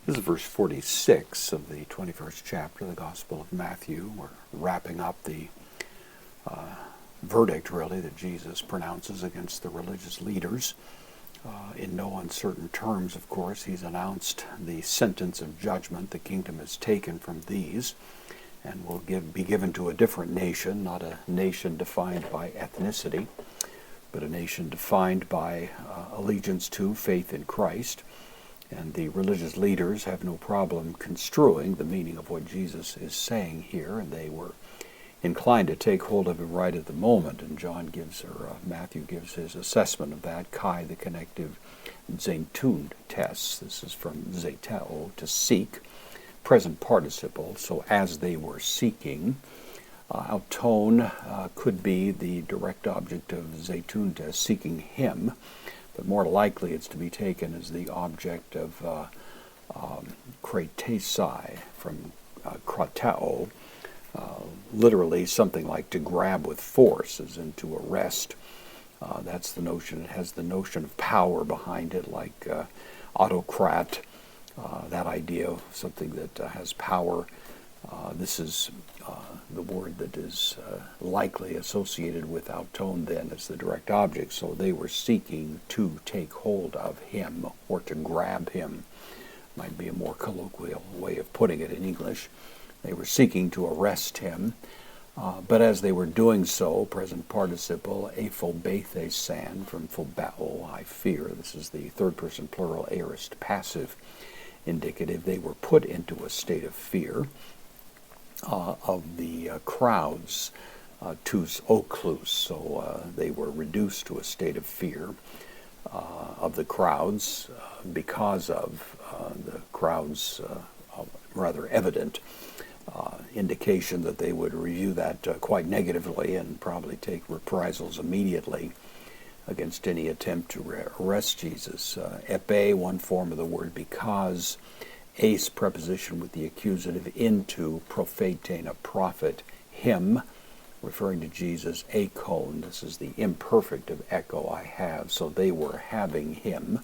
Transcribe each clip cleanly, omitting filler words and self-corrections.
This is verse 46 of the 21st chapter of the Gospel of Matthew. We're wrapping up the verdict, really, that Jesus pronounces against the religious leaders. In no uncertain terms, of course, he's announced the sentence of judgment. The kingdom is taken from these and will be given to a different nation, not a nation defined by ethnicity, but a nation defined by allegiance to faith in Christ. And the religious leaders have no problem construing the meaning of what Jesus is saying here, and they were inclined to take hold of it right at the moment. And Matthew gives his assessment of that, Kai, the connective Zeitun test. This is from zeteo, to seek, present participle. So as they were seeking, auton could be the direct object of Zeitun test, seeking him. But more likely it's to be taken as the object of kratesai, from kratao, literally something like to grab with force, as in to arrest. That's the notion. It has the notion of power behind it, like autocrat, that idea of something that has power. This is the word that is likely associated with auton then as the direct object. So they were seeking to take hold of him or to grab him. Might be a more colloquial way of putting it in English. They were seeking to arrest him. But as they were doing so, present participle, aphobethesan, from phobao, I fear. This is the third person plural aorist passive indicative. They were put into a state of fear of the crowds, tous oklus. So they were reduced to a state of fear of the crowds because of the crowds' rather evident indication that they would review that quite negatively and probably take reprisals immediately against any attempt to arrest Jesus. Epe, one form of the word because, ace, preposition with the accusative, into, prophetein, a prophet, him, referring to Jesus, akon, this is the imperfect of echo, I have. So they were having him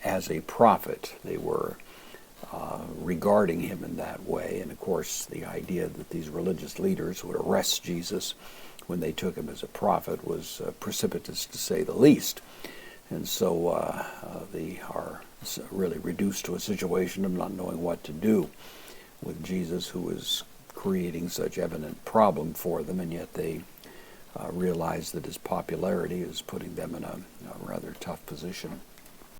as a prophet. They were regarding him in that way. And of course, the idea that these religious leaders would arrest Jesus when they took him as a prophet was precipitous, to say the least. And so they are really reduced to a situation of not knowing what to do with Jesus, who is creating such evident problem for them, and yet they realize that his popularity is putting them in a rather tough position.